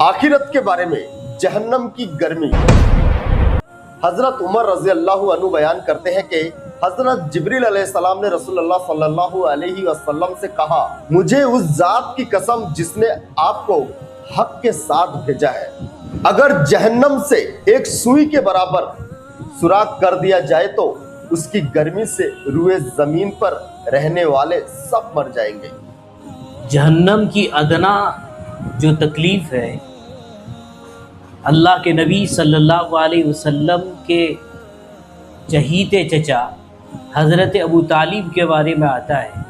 आखिरत के बारे में, जहन्नम की गर्मी। हजरत उमर रजी अल्लाह अन्हु बयान करते हैं कि हजरत जिब्रील अलैहिस्सलाम ने रसूलुल्लाह सल्लल्लाहु अलैहि वसल्लम से कहा, मुझे उस जात की कसम जिसने आपको हक के साथ भेजा है, अगर जहन्नम से एक सुई के बराबर सुराख कर दिया जाए तो उसकी गर्मी से रुए जमीन पर रहने वाले सब मर जाएंगे। जहन्नम की अदना जो तकलीफ़ है, अल्लाह के नबी सल्लल्लाहु अलैहि वसल्लम के चहीते चचा हज़रत अबू तालिब के बारे में आता है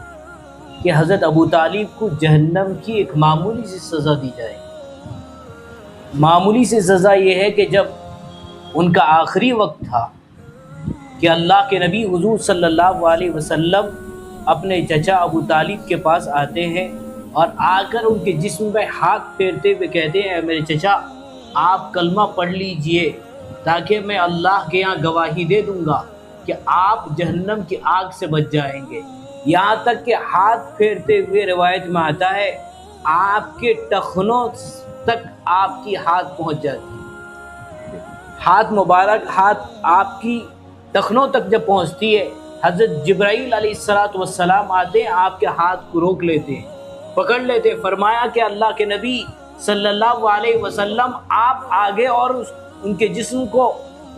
कि हज़रत अबू तालिब को जहन्नम की एक मामूली सी सज़ा दी जाए। मामूली सी सज़ा ये है कि जब उनका आखिरी वक्त था कि अल्लाह के नबी हुज़ूर सल्लल्लाहु अलैहि वसल्लम अपने चचा अबू तालिब के पास आते हैं और आकर उनके जिस्म पे हाथ फेरते हुए कहते हैं, मेरे चचा आप कलमा पढ़ लीजिए ताकि मैं अल्लाह के यहाँ गवाही दे दूँगा कि आप जहन्नम की आग से बच जाएंगे। यहाँ तक कि हाथ फेरते हुए रिवायत में आता है आपके टखनों तक आपकी हाथ पहुँच जाती है। हाथ मुबारक हाथ आपकी टखनों तक जब पहुँचती है, हज़रत जिब्राईल अलैहिस्सलातु वस्सलाम आते हैं, आपके हाथ को रोक लेते हैं, पकड़ लेते हैं। फरमाया कि अल्लाह के नबी सल्लल्लाहु अलैहि वसल्लम आप आगे और उनके जिस्म को,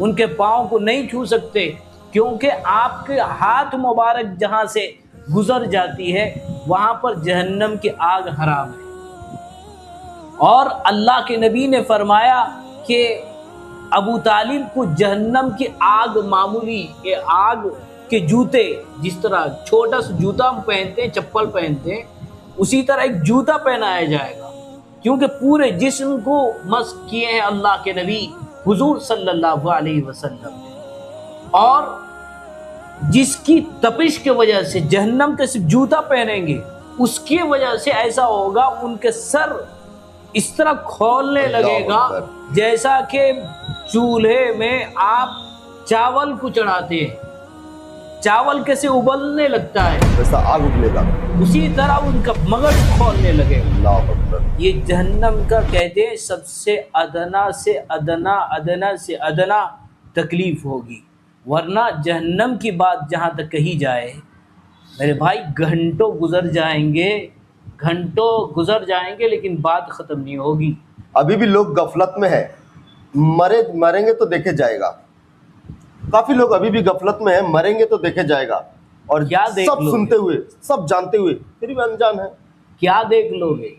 उनके पाँव को नहीं छू सकते क्योंकि आपके हाथ मुबारक जहाँ से गुज़र जाती है वहाँ पर जहन्नम की आग हराम है। और अल्लाह के नबी ने फरमाया कि अबू तालिब को जहन्नम की आग, मामूली ये आग के जूते, जिस तरह छोटा सा जूता हम पहनते हैं, चप्पल पहनते हैं, उसी तरह एक जूता पहनाया जाएगा क्योंकि पूरे जिस्म को मस्क किए हैं अल्लाह के नबी हुजूर सल्लल्लाहु अलैहि वसल्लम ने। और जिसकी तपिश के वजह से जहन्नम के सिर्फ जूता पहनेंगे, उसकी वजह से ऐसा होगा उनके सर इस तरह खोलने लगेगा जैसा कि चूल्हे में आप चावल को चढ़ाते हैं, चावल कैसे उबलने लगता है वैसा आग उबलेगा, उसी तरह उनका मगज खोलने लगेगा। ये जहन्नम का कहते हैं सबसे अदना से अदना, अदना से अदना तकलीफ होगी। वरना जहन्नम की बात जहाँ तक कही जाए मेरे भाई, घंटों गुजर जाएंगे लेकिन बात ख़त्म नहीं होगी। अभी भी लोग गफलत में है, मरेंगे तो देखे जाएगा। काफी लोग अभी भी गफलत में है, मरेंगे तो देखे जाएगा। और क्या देख सब सुनते हुए, सब जानते हुए फिर भी अनजान है। क्या देख लोगे?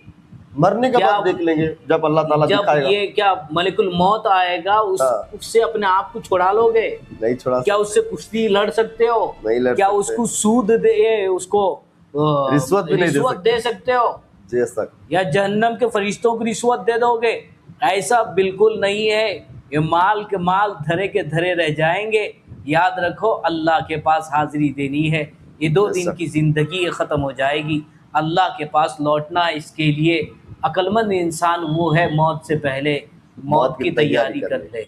मरने के बाद देख लेंगे जब अल्लाह ताला दिखाएगा। ये क्या मलिकुल मौत आएगा उससे अपने आप को छुड़ा लोगे? नहीं छुड़ा। क्या उससे कुश्ती लड़ सकते हो? नहीं लड़ क्या सकते। उसको सूद दे, उसको रिश्वत भी नहीं दे सकते हो? जी सर। या जहन्नम के फरिश्तों को रिश्वत दे दोगे? ऐसा बिल्कुल नहीं है। ये माल के माल धरे के धरे रह जाएंगे। याद रखो अल्लाह के पास हाजिरी देनी है। ये 2 दिन की ज़िंदगी ख़त्म हो जाएगी। अल्लाह के पास लौटना है, इसके लिए अक्लमंद इंसान वो है मौत से पहले मौत की तैयारी कर ले।